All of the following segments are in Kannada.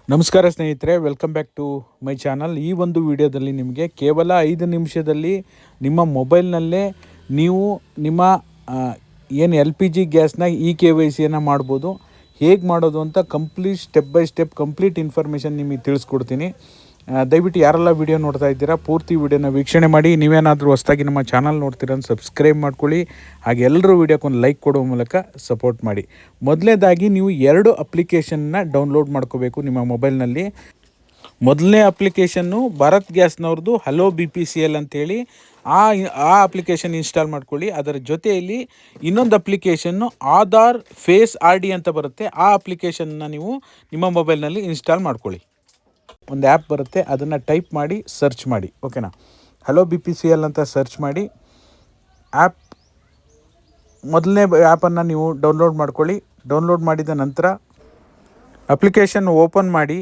ನಮಸ್ಕಾರ ಸ್ನೇಹಿತರೆ, welcome back to my channel. ಈ ಒಂದು ವಿಡಿಯೋದಲ್ಲಿ ನಿಮಗೆ ಕೇವಲ 5 ನಿಮಿಷದಲ್ಲಿ ನಿಮ್ಮ ಮೊಬೈಲ್ನಲ್ಲೇ ನೀವು ನಿಮ್ಮ ಏನು LPG ಗ್ಯಾಸ್ನ KYCಯನ್ನು ಮಾಡ್ಬೋದು. ಹೇಗೆ ಮಾಡೋದು ಅಂತ step by step complete information ನಿಮಗೆ ತಿಳಿಸ್ಕೊಡ್ತೀನಿ. ದಯವಿಟ್ಟು ಯಾರೆಲ್ಲ ವಿಡಿಯೋ ನೋಡ್ತಾ ಇದ್ದೀರಾ ಪೂರ್ತಿ ವಿಡಿಯೋನ ವೀಕ್ಷಣೆ ಮಾಡಿ. ನೀವೇನಾದರೂ ಹೊಸದಾಗಿ ನಮ್ಮ ಚಾನಲ್ ನೋಡ್ತೀರ ಸಬ್ಸ್ಕ್ರೈಬ್ ಮಾಡ್ಕೊಳ್ಳಿ. ಹಾಗೆ ಎಲ್ಲರೂ ವಿಡಿಯೋಕ್ಕೊಂದು ಲೈಕ್ ಕೊಡೋ ಮೂಲಕ ಸಪೋರ್ಟ್ ಮಾಡಿ. ಮೊದಲನೇದಾಗಿ ನೀವು 2 ಅಪ್ಲಿಕೇಶನ್ನ ಡೌನ್ಲೋಡ್ ಮಾಡ್ಕೋಬೇಕು ನಿಮ್ಮ ಮೊಬೈಲ್ನಲ್ಲಿ. ಮೊದಲನೇ ಅಪ್ಲಿಕೇಶನ್ನು ಭಾರತ್ ಗ್ಯಾಸ್ನವ್ರದ್ದು ಹಲೋ BPCL ಅಂತೇಳಿ ಆ ಅಪ್ಲಿಕೇಶನ್ ಇನ್ಸ್ಟಾಲ್ ಮಾಡ್ಕೊಳ್ಳಿ. ಅದರ ಜೊತೆಯಲ್ಲಿ ಇನ್ನೊಂದು ಅಪ್ಲಿಕೇಶನ್ನು ಆಧಾರ್ ಫೇಸ್ RD ಅಂತ ಬರುತ್ತೆ. ಆ ಅಪ್ಲಿಕೇಶನ್ನ ನೀವು ನಿಮ್ಮ ಮೊಬೈಲ್ನಲ್ಲಿ ಇನ್ಸ್ಟಾಲ್ ಮಾಡ್ಕೊಳ್ಳಿ. ಒಂದು ಆ್ಯಪ್ ಬರುತ್ತೆ, ಅದನ್ನು ಟೈಪ್ ಮಾಡಿ ಸರ್ಚ್ ಮಾಡಿ. ಓಕೆನಾ, ಹಲೋ BPCL ಅಂತ ಸರ್ಚ್ ಮಾಡಿ. ಮೊದಲನೇ ಆ್ಯಪನ್ನು ನೀವು ಡೌನ್ಲೋಡ್ ಮಾಡ್ಕೊಳ್ಳಿ. ಡೌನ್ಲೋಡ್ ಮಾಡಿದ ನಂತರ ಅಪ್ಲಿಕೇಶನ್ ಓಪನ್ ಮಾಡಿ.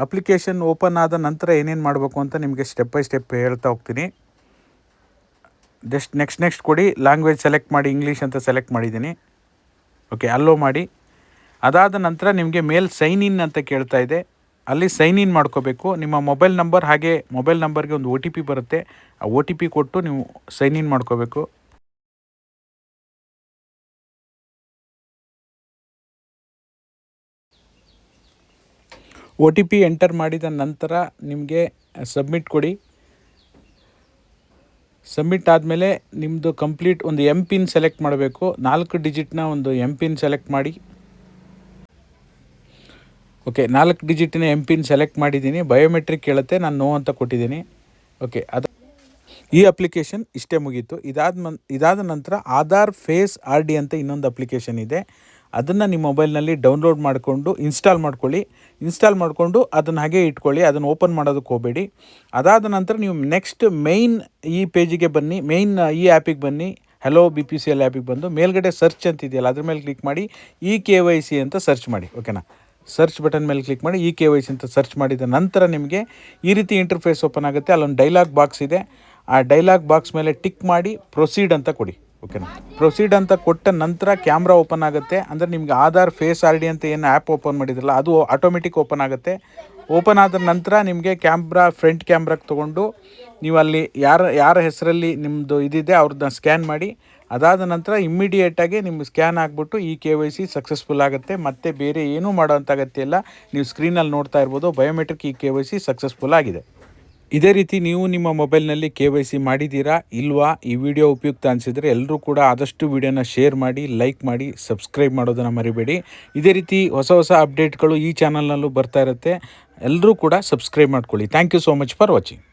ಅಪ್ಲಿಕೇಶನ್ ಓಪನ್ ಆದ ನಂತರ ಏನೇನು ಮಾಡಬೇಕು ಅಂತ ನಿಮಗೆ ಸ್ಟೆಪ್ ಬೈ ಸ್ಟೆಪ್ ಹೇಳ್ತಾ ಹೋಗ್ತೀನಿ. ನೆಕ್ಸ್ಟ್ ಕೊಡಿ. ಲ್ಯಾಂಗ್ವೇಜ್ ಸೆಲೆಕ್ಟ್ ಮಾಡಿ, ಇಂಗ್ಲೀಷ್ ಅಂತ ಸೆಲೆಕ್ಟ್ ಮಾಡಿದ್ದೀನಿ. ಓಕೆ, ಅಲ್ಲೋ ಮಾಡಿ. ಅದಾದ ನಂತರ ನಿಮಗೆ ಮೇಲ್ ಸೈನ್ ಇನ್ ಅಂತ ಕೇಳ್ತಾ ಇದೆ, ಅಲ್ಲಿ ಸೈನ್ ಇನ್ ಮಾಡ್ಕೋಬೇಕು. ನಿಮ್ಮ ಮೊಬೈಲ್ ನಂಬರ್ ಹಾಗೆ ಮೊಬೈಲ್ ನಂಬರ್ಗೆ ಒಂದು OTP ಬರುತ್ತೆ. ಆ OTP ಕೊಟ್ಟು ನೀವು ಸೈನ್ ಇನ್ ಮಾಡ್ಕೋಬೇಕು. OTP ಎಂಟರ್ ಮಾಡಿದ ನಂತರ ನಿಮಗೆ ಸಬ್ಮಿಟ್ ಕೊಡಿ. ಸಬ್ಮಿಟ್ ಆದಮೇಲೆ ನಿಮ್ಮದು ಕಂಪ್ಲೀಟ್ ಒಂದು MPIN ಸೆಲೆಕ್ಟ್ ಮಾಡಬೇಕು. 4 ಡಿಜಿಟ್ನ ಒಂದು MPIN ಸೆಲೆಕ್ಟ್ ಮಾಡಿ. ಓಕೆ, 4 ಡಿಜಿಟಿನ MPIN ಸೆಲೆಕ್ಟ್ ಮಾಡಿದ್ದೀನಿ. ಬಯೋಮೆಟ್ರಿಕ್ ಕೇಳುತ್ತೆ, ನಾನು ನೋ ಅಂತ ಕೊಟ್ಟಿದ್ದೀನಿ. ಓಕೆ, ಈ ಅಪ್ಲಿಕೇಶನ್ ಇಷ್ಟೇ ಮುಗೀತು. ಇದಾದ ನಂತರ ಆಧಾರ್ ಫೇಸ್ RD ಅಂತ ಇನ್ನೊಂದು ಅಪ್ಲಿಕೇಶನ್ ಇದೆ. ಅದನ್ನು ನಿಮ್ಮ ಮೊಬೈಲ್ನಲ್ಲಿ ಡೌನ್ಲೋಡ್ ಮಾಡಿಕೊಂಡು ಇನ್ಸ್ಟಾಲ್ ಮಾಡಿಕೊಂಡು ಅದನ್ನು ಹಾಗೆ ಇಟ್ಕೊಳ್ಳಿ. ಅದನ್ನು ಓಪನ್ ಮಾಡೋದಕ್ಕೆ ಹೋಗಬೇಡಿ. ಅದಾದ ನಂತರ ನೀವು ನೆಕ್ಸ್ಟ್ ಮೇಯ್ನ್ ಈ ಪೇಜಿಗೆ ಬನ್ನಿ. ಈ ಆ್ಯಪಿಗೆ ಬನ್ನಿ. ಹಲೋ BPCL ಆ್ಯಪಿಗೆ ಬಂದು ಮೇಲ್ಗಡೆ ಸರ್ಚ್ ಅಂತಿದೆಯಲ್ಲ, ಅದ್ರ ಮೇಲೆ ಕ್ಲಿಕ್ ಮಾಡಿ KYC ಅಂತ ಸರ್ಚ್ ಮಾಡಿ. ಓಕೆನಾ, ಸರ್ಚ್ ಬಟನ್ ಮೇಲೆ ಕ್ಲಿಕ್ ಮಾಡಿ KYC ಅಂತ ಸರ್ಚ್ ಮಾಡಿದ ನಂತರ ನಿಮಗೆ ಈ ರೀತಿ ಇಂಟರ್ಫೇಸ್ ಓಪನ್ ಆಗುತ್ತೆ. ಅಲ್ಲೊಂದು ಡೈಲಾಗ್ ಬಾಕ್ಸ್ ಇದೆ. ಆ ಡೈಲಾಗ್ ಬಾಕ್ಸ್ ಮೇಲೆ ಟಿಕ್ ಮಾಡಿ ಪ್ರೊಸೀಡ್ ಅಂತ ಕೊಡಿ. ಓಕೆನಾ, ಪ್ರೊಸೀಡ್ ಅಂತ ಕೊಟ್ಟ ನಂತರ ಕ್ಯಾಮ್ರಾ ಓಪನ್ ಆಗುತ್ತೆ. ಅಂದರೆ ನಿಮಗೆ ಆಧಾರ್ ಫೇಸ್ RD ಅಂತ ಏನು ಆ್ಯಪ್ ಓಪನ್ ಮಾಡಿದ್ರಲ್ಲ ಅದು ಆಟೋಮೆಟಿಕ್ ಓಪನ್ ಆಗುತ್ತೆ. ಓಪನ್ ಆದ ನಂತರ ನಿಮಗೆ ಫ್ರಂಟ್ ಕ್ಯಾಮ್ರಾಗೆ ತೊಗೊಂಡು ನೀವು ಅಲ್ಲಿ ಯಾರ ಹೆಸರಲ್ಲಿ ನಿಮ್ಮದು ಇದಿದೆ ಅವ್ರನ್ನ ಸ್ಕ್ಯಾನ್ ಮಾಡಿ. ಅದಾದ ನಂತರ ಇಮ್ಮಿಡಿಯೇಟಾಗಿ ನಿಮ್ಗೆ ಸ್ಕ್ಯಾನ್ ಆಗಿಬಿಟ್ಟು KYC ಸಕ್ಸಸ್ಫುಲ್ ಆಗುತ್ತೆ. ಮತ್ತು ಬೇರೆ ಏನೂ ಮಾಡೋಂಥ ಅಗತ್ಯ ಇಲ್ಲ. ನೀವು ಸ್ಕ್ರೀನಲ್ಲಿ ನೋಡ್ತಾ ಇರ್ಬೋದು, ಬಯೋಮೆಟ್ರಿಕ್ KYC ಸಕ್ಸಸ್ಫುಲ್ ಆಗಿದೆ. ಇದೇ ರೀತಿ ನೀವು ನಿಮ್ಮ ಮೊಬೈಲ್ನಲ್ಲಿ KYC ಮಾಡಿದ್ದೀರಾ ಇಲ್ವಾ? ಈ ವಿಡಿಯೋ ಉಪಯುಕ್ತ ಅನಿಸಿದರೆ ಎಲ್ಲರೂ ಕೂಡ ಆದಷ್ಟು ವಿಡಿಯೋನ ಶೇರ್ ಮಾಡಿ, ಲೈಕ್ ಮಾಡಿ, ಸಬ್ಸ್ಕ್ರೈಬ್ ಮಾಡೋದನ್ನು ಮರಿಬೇಡಿ. ಇದೇ ರೀತಿ ಹೊಸ ಅಪ್ಡೇಟ್ಗಳು ಈ ಚಾನಲ್ನಲ್ಲೂ ಬರ್ತಾ ಇರುತ್ತೆ. ಎಲ್ಲರೂ ಕೂಡ ಸಬ್ಸ್ಕ್ರೈಬ್ ಮಾಡ್ಕೊಳ್ಳಿ. Thank you so much for watching.